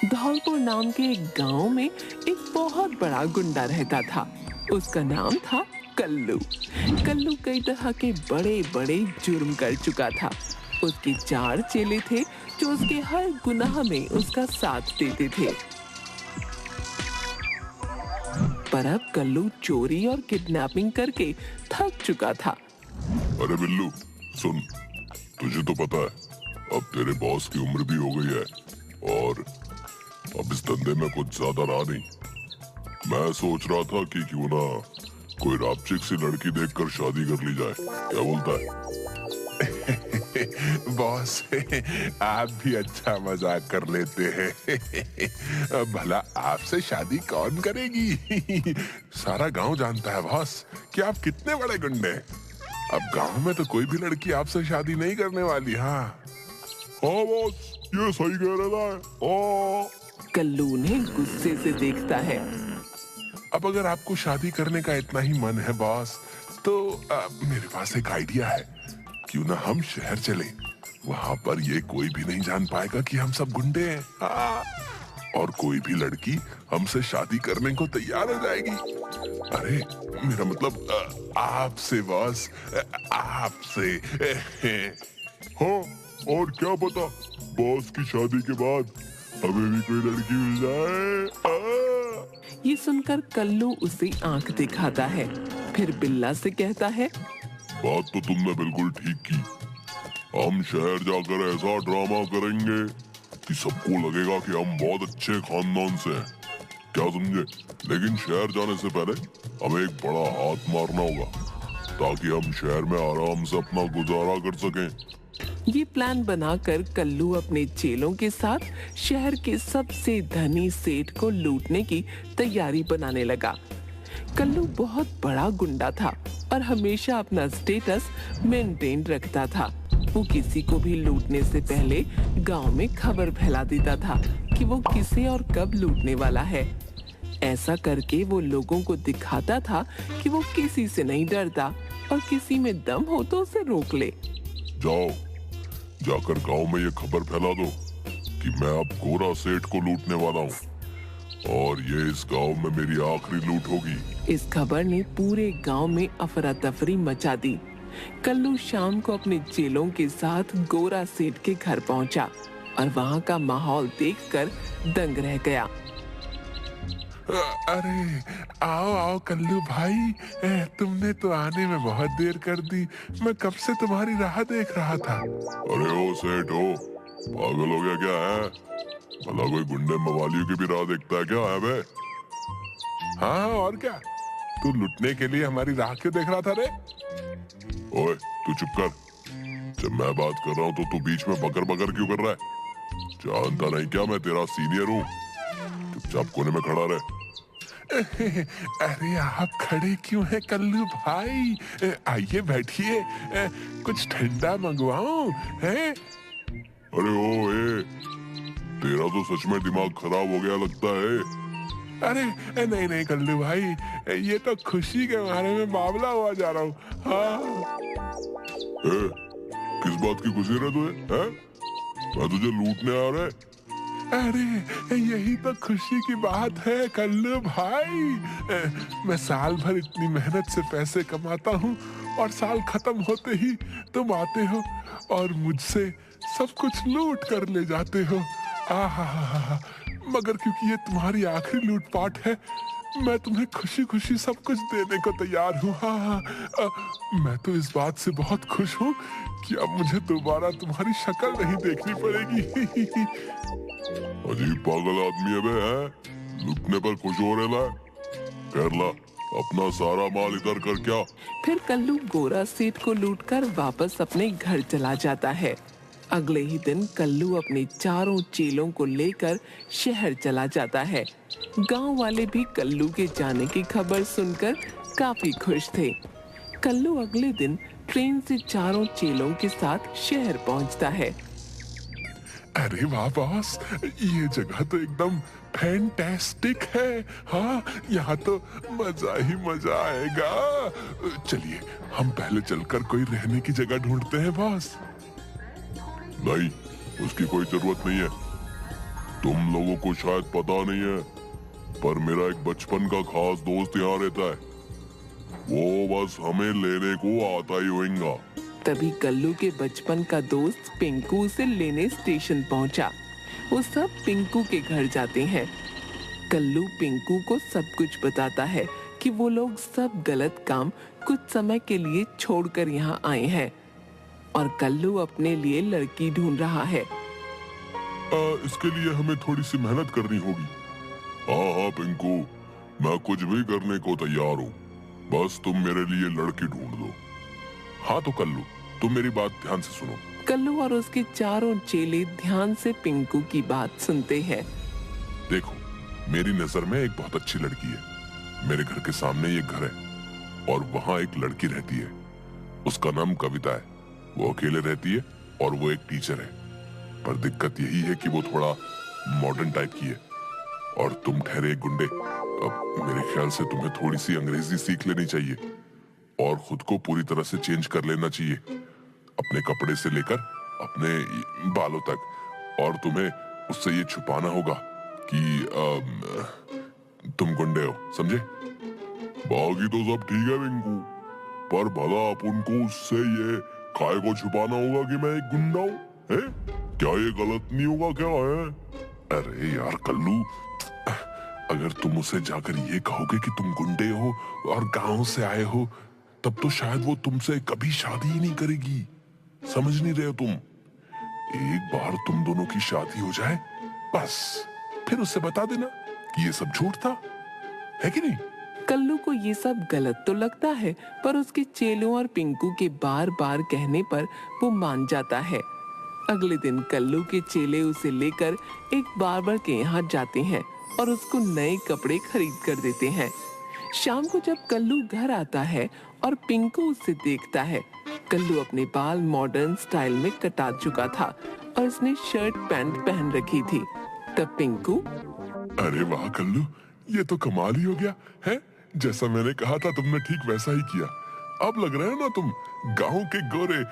धौलपुर नाम के एक गांव में एक बहुत बड़ा गुंडा रहता था। उसका नाम था कल्लू। कल्लू कई तरह के बड़े बड़े जुर्म कर चुका था। उसके 4 चेले थे जो उसके हर गुनाह में उसका साथ देते थे। पर अब कल्लू चोरी और किडनैपिंग करके थक चुका था। अरे बिल्लू, सुन, तुझे तो पता है अब तेरे बॉस की उम्र भी हो गई है और अब इस धंधे में कुछ ज्यादा रहा नहीं। मैं सोच रहा था कि क्यों ना कोई रापचिक सी लड़की देखकर शादी कर ली जाए, क्या बोलता है? बॉस, आप भी अच्छा मजाक कर लेते हैं। भला आपसे शादी कौन करेगी? सारा गांव जानता है बॉस कि आप कितने बड़े गुंडे हैं। अब गांव में तो कोई भी लड़की आपसे शादी नहीं करने वाली। हाँ बॉस, ये सही कह रहा है। कल्लू उन्हें गुस्से से देखता है। अब अगर आपको शादी करने का इतना ही मन है बॉस, तो मेरे पास एक आइडिया है। क्यों ना हम शहर चले, वहां पर ये कोई भी नहीं जान पाएगा कि हम सब गुंडे हैं। हाँ, और कोई भी लड़की हमसे शादी करने को तैयार हो जाएगी। अरे मेरा मतलब आपसे बॉस, आपसे। हाँ, और क्या पता बॉस की शादी के बाद हमें भी कोई लड़की मिल जाए। ये सुनकर कल्लू उसे आंख दिखाता है, फिर बिल्ला से कहता है, बात तो तुमने बिल्कुल ठीक की। हम शहर जाकर ऐसा ड्रामा करेंगे कि सबको लगेगा कि हम बहुत अच्छे खानदान से हैं, क्या समझे? लेकिन शहर जाने से पहले हमें एक बड़ा हाथ मारना होगा ताकि हम शहर में आराम से अपना गुजारा कर सकें। ये प्लान बनाकर कल्लू अपने चेलों के साथ शहर के सबसे धनी सेठ को लूटने की तैयारी बनाने लगा। कल्लू बहुत बड़ा गुंडा था और हमेशा अपना स्टेटस मेंटेन रखता था। वो किसी को भी लूटने से पहले गांव में खबर फैला देता था कि वो किसे और कब लूटने वाला है। ऐसा करके वो लोगों को दिखाता था कि वो किसी से नहीं डरता और किसी में दम हो तो उसे रोक ले। जाओ, जाकर गांव में ये खबर फैला दो कि मैं अब गोरा सेठ को लूटने वाला हूँ और ये इस गांव में मेरी आखिरी लूट होगी। इस खबर ने पूरे गांव में अफरा तफरी मचा दी। कल्लू शाम को अपने चेलों के साथ गोरा सेठ के घर पहुंचा और वहां का माहौल देखकर दंग रह गया। अरे आओ आओ कल्लू भाई, तुमने तो आने में बहुत देर कर दी। मैं कब से तुम्हारी राह देख रहा था। अरे ओ सेठ हो, पागल हो गया क्या है? भला कोई गुंडे मवालियों की भी राह देखता है क्या है बे? हाँ और क्या, तू लुटने के लिए हमारी राह क्यों देख रहा था रे? ओए तू चुप कर। जब मैं बात कर रहा हूँ तो तू बीच में बकर बकर क्यों कर रहा है? जानता नहीं क्या मैं तेरा सीनियर हूँ? चुपचाप कोने में खड़ा रहे। अरे आप खड़े क्यों हैं कल्लू भाई? आइए बैठिए, कुछ ठंडा मंगवाऊं हैं? अरे ओ ए, तेरा तो सच में दिमाग खराब हो गया लगता है। अरे नहीं नहीं कल्लू भाई, ये तो खुशी के बारे में बावला हुआ जा रहा हूँ। हाँ किस बात की खुशी है तुझे? हैं? मैं तुझे लूटने आ रहा है? अरे यही तो खुशी की बात है कल्लू भाई। मैं साल भर इतनी मेहनत से पैसे कमाता हूँ और साल खत्म होते ही तुम आते हो और मुझसे सब कुछ लूट कर ले जाते हो। आहा, मगर क्योंकि ये तुम्हारी आखिरी लूटपाट है, मैं तुम्हें खुशी खुशी सब कुछ देने को तैयार हूँ। मैं तो इस बात से बहुत खुश हूँ कि अब मुझे दोबारा तुम्हारी शक्ल नहीं देखनी पड़ेगी। अजीब पागल आदमी है बे, हैं? लूटने पर खुश हो रहा है? कर ला, अपना सारा माल इधर कर। क्या? फिर कल्लू गोरा सेठ को लूटकर वापस अपने घर चला जाता है। अगले ही दिन कल्लू अपने चारों चेलों को लेकर शहर चला जाता है। गांव वाले भी कल्लू के जाने की खबर सुनकर काफी खुश थे। कल्लू अगले दिन ट्रेन से चारों चेलों के साथ शहर पहुंचता है। अरे वाह बॉस, ये जगह तो एकदम फैंटास्टिक है। हाँ, यहाँ तो मजा ही मजा आएगा। चलिए हम पहले चलकर कोई रहने की जगह ढूंढते हैं बॉस। नहीं, उसकी कोई जरूरत नहीं है। तुम लोगों को शायद पता नहीं है, पर मेरा एक बचपन का खास दोस्त यहाँ रहता है। वो बस हमें लेने को आता ही होगा। तभी कल्लू के बचपन का दोस्त पिंकू उसे लेने स्टेशन पहुंचा। वो सब पिंकू के घर जाते हैं। कल्लू पिंकू को सब कुछ बताता है कि वो लोग सब गलत काम कुछ समय के लिए छोड़कर यहाँ आए हैं और कल्लू अपने लिए लड़की ढूंढ रहा है। इसके लिए हमें थोड़ी सी मेहनत करनी होगी। हाँ हाँ पिंकू, मैं कुछ भी करने को तैयार हूँ, बस तुम मेरे लिए लड़की ढूंढ दो। हाँ तो कल्लू, तुम मेरी बात ध्यान से सुनो। कल्लू और उसके चारों चेले ध्यान से पिंकू की बात सुनते हैं। देखो, मेरी नजर में एक बहुत अच्छी लड़की है। मेरे घर के सामने एक घर है और वहाँ एक लड़की रहती है। उसका नाम कविता है। वो अकेले रहती है और वो एक टीचर है। पर दिक्कत यही है कि वो थोड़ा मॉडर्न टाइप की है और तुम ठहरे एक गुंडे। अब मेरे ख्याल से तुम्हें थोड़ी सी अंग्रेजी सीख लेनी चाहिए और खुद को पूरी तरह से चेंज कर लेना चाहिए, अपने कपड़े से लेकर अपने बालों तक। और तुम्हें उससे ये छुपाना होगा कि तुम गुंडे हो, समझे? बाकी तो सब ठीक है पिंकू, पर भला अपन को उससे ये काय को छुपाना होगा कि मैं एक गुंडा हूँ? है क्या ये गलत नहीं होगा क्या है? अरे यार कल्लू, अगर तुम उसे जाकर ये कहोगे कि तुम गुंडे हो और गांव से आए हो, तब तो शायद वो तुमसे कभी शादी ही नहीं करेगी। समझ नहीं रहे हो तुम? एक बार तुम दोनों की शादी हो जाए, बस फिर उससे बता देना कि ये सब झूठ था, है कि नहीं? कल्लू को ये सब गलत तो लगता है, पर उसके चेलों और पिंकू के बार बार कहने पर वो मान जाता है। अगले दिन कल्लू के चेले उसे लेकर एक बार्बर के यहाँ जाते हैं और उसको नए कपड़े खरीद कर देते हैं। शाम को जब कल्लू घर आता है और पिंकू उसे देखता है, कल्लू अपने बाल मॉडर्न स्टाइल में कटा चुका था और उसने शर्ट पैंट पहन रखी थी। तब पिंकू, अरे वाह कल्लू, ये तो कमाल ही हो गया है। जैसा मैंने कहा था तुमने ठीक वैसा ही किया। अब लग रहा है ना तुम गांव के गोरे,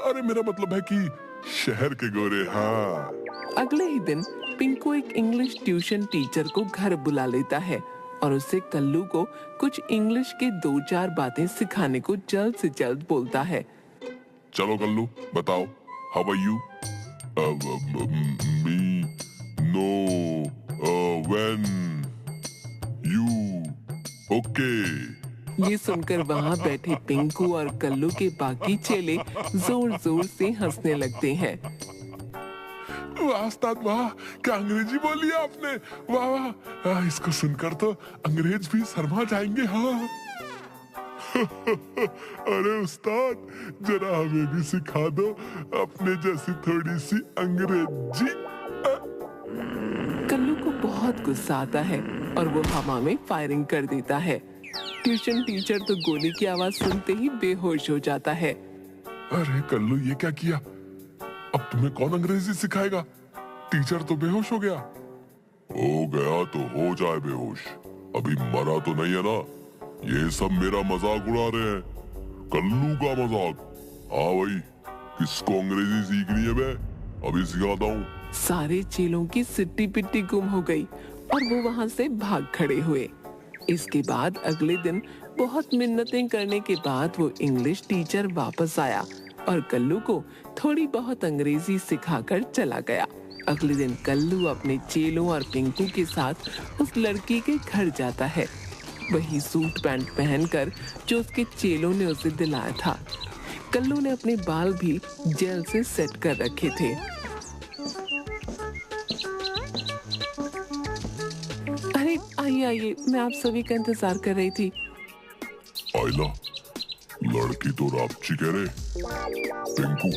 अरे मेरा मतलब है कि शहर के गोरे। हाँ। अगले ही दिन पिंकू एक इंग्लिश ट्यूशन टीचर को घर बुला लेता है और उससे कल्लू को कुछ इंग्लिश के 2-4 बातें सिखाने को जल्द से जल्द बोलता है। चलो कल्लू, बताओ, how are you? Me, no, when, you, okay. ये सुनकर वहाँ बैठे पिंकू और कल्लू के बाकी चेले जोर जोर से हंसने लगते हैं। वाह उस्ताद वाह, क्या अंग्रेजी बोली आपने, वाह वाह। इसको सुनकर तो अंग्रेज भी शर्मा जाएंगे। हाँ अरे उस्ताद, जरा हमें भी सिखा दो अपने जैसी थोड़ी सी अंग्रेजी। कल्लू को बहुत गुस्सा आता है और वो हवा में फायरिंग कर देता है। ट्यूशन टीचर तो गोली की आवाज सुनते ही बेहोश हो जाता है। अरे कल्लू, ये क्या किया? अब तुम्हें कौन अंग्रेजी सिखाएगा? टीचर तो बेहोश हो गया। हो गया तो हो जाए बेहोश, अभी मरा तो नहीं है ना। ये सब मेरा मजाक उड़ा रहे हैं, कल्लू का मजाक। हाँ भाई, किसको अंग्रेजी सीखनी है? मैं अभी सिखाता हूँ। सारे चेलों की सिट्टी पिट्टी गुम हो गई और वो वहाँ से भाग खड़े हुए। इसके बाद अगले दिन बहुत मिन्नतें करने के बाद वो इंग्लिश टीचर वापस आया और कल्लू को थोड़ी बहुत अंग्रेजी सिखाकर चला गया। अगले दिन कल्लू अपने चेलों और पिंकू के साथ उस लड़की के घर जाता है, वही सूट पैंट पहनकर जो उसके चेलों ने उसे दिलाया था। कल्लू ने अपने बाल भी जेल से सेट कर रखे थे। अरे आइए आइए, मैं आप सभी का इंतजार कर रही थी। आइला, लड़की तो रापची कह रहे। पिंकू,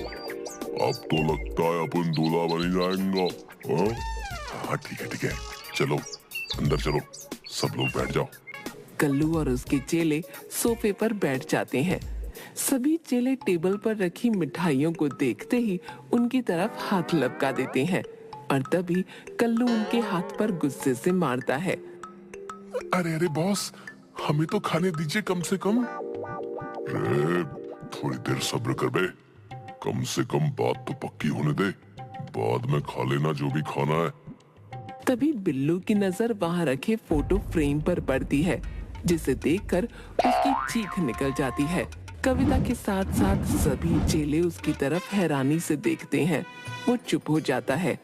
अब तो लगता है अपन दूल्हा बन जाएंगा। हाँ ठीक है, चलो अंदर चलो, सब लोग बैठ जाओ। कल्लू और उसके चेले सोफे पर बैठ जाते हैं। सभी चेले टेबल पर रखी मिठाइयों को देखते ही उनकी तरफ हाथ लपका देते हैं और तभी कल्लू उनके हाथ पर गुस्से से मारता है। अरे अरे बॉस, हमें तो खाने दीजिए कम से कम। अरे थोड़ी देर सब्र कर बे, कम से कम बात तो पक्की होने दे, बाद में खा लेना जो भी खाना है। तभी बिल्लू की नजर वहां रखे फोटो फ्रेम पर पड़ती है, जिसे देखकर उसकी चीख निकल जाती है। कविता के साथ साथ सभी चेले उसकी तरफ हैरानी से देखते हैं। वो चुप हो जाता है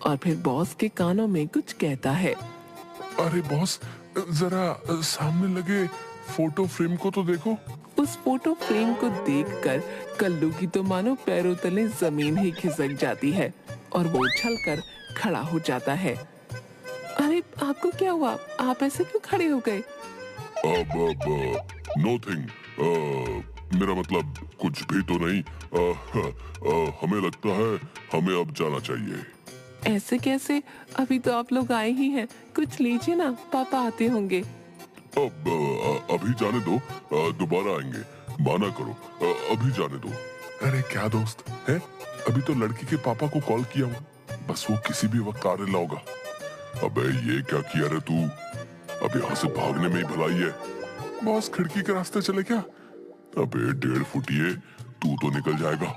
और फिर बॉस के कानों में कुछ कहता है। अरे बॉस, जरा सामने लगे फोटो फ्रेम को तो देखो। उस फोटो फ्रेम को देखकर कल्लू की तो मानो पैरों तले जमीन ही खिसक जाती है और वो उछलकर खड़ा हो जाता है। अरे आपको क्या हुआ? आप ऐसे क्यों खड़े हो गए? नोथिंग, मेरा मतलब कुछ भी तो नहीं। हमें लगता है हमें अब जाना चाहिए। ऐसे कैसे? अभी तो आप लोग आए ही हैं, कुछ लीजिए ना, पापा आते होंगे। अभी जाने दो, दोबारा आएंगे, माना करो, अभी जाने दो। अरे क्या दोस्त है, अभी तो लड़की के पापा को कॉल किया हूँ, बस वो किसी भी वक्त आने लाओगा। अबे ये क्या किया रे तू? अब यहाँ से भागने में ही भलाई है। बॉस खिड़की के रास्ते चले क्या? अबे 1.5 फुटिए, तू तो निकल जाएगा,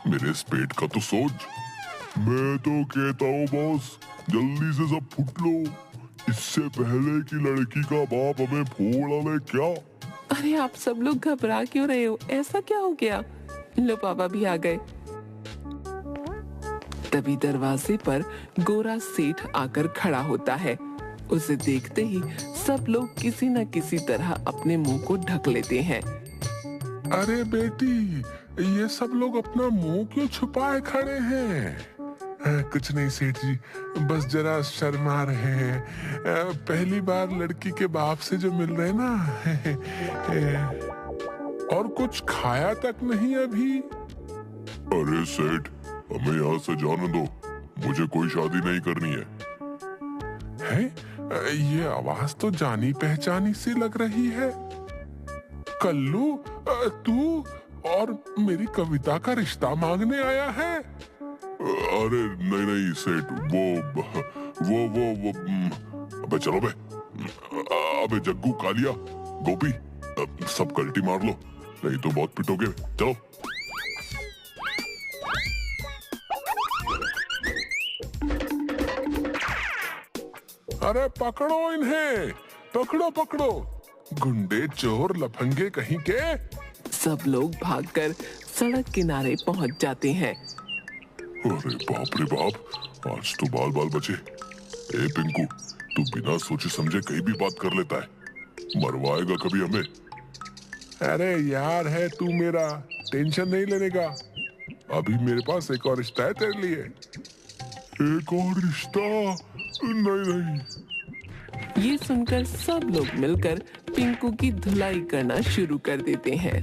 मेरे इस पेट का तो सोच। मैं तो कहता हूँ बॉस, जल्दी से सब फुट लो, इससे पहले कि लड़की का बाप हमें फोड़ ले। क्या? अरे आप सब लोग घबरा क्यों रहे हो? ऐसा क्या हो गया? लो पापा भी आ गए। तभी दरवाजे पर गोरा सेठ आकर खड़ा होता है। उसे देखते ही सब लोग किसी न किसी तरह अपने मुंह को ढक लेते हैं। अरे बेटी, ये सब लोग अपना मुंह क्यों छुपाए खड़े हैं? कुछ नहीं सेठ जी, बस जरा शर्मा रहे हैं। पहली बार लड़की के बाप से जो मिल रहे ना। और कुछ खाया तक नहीं अभी। अरे सेठ, हमें यहाँ से जाने दो, मुझे कोई शादी नहीं करनी है। ये आवाज तो जानी पहचानी सी लग रही है। कल्लू, तू और मेरी कविता का रिश्ता मांगने आया है? अरे नहीं नहीं सेठ, वो अबे चलो बे। अबे जग्गू, कालिया, गोपी, सब कल्टी मार लो, नहीं तो बहुत पिटोगे। चलो। अरे पकड़ो इन्हें, पकड़ो पकड़ो, गुंडे चोर लफंगे कहीं के। सब लोग भागकर सड़क किनारे पहुंच जाते हैं। अरे बाप रे बाप, आज तो बाल बाल बचे। ए पिंकू, तू बिना सोचे समझे कहीं भी बात कर लेता है, मरवाएगा कभी हमें। अरे यार है तू मेरा, टेंशन नहीं लेने का। अभी मेरे पास एक और रिश्ता है तेरे लिए। एक और रिश्ता? नहीं नहीं। ये सुनकर सब लोग मिलकर पिंकू की धुलाई करना शुरू कर देते हैं।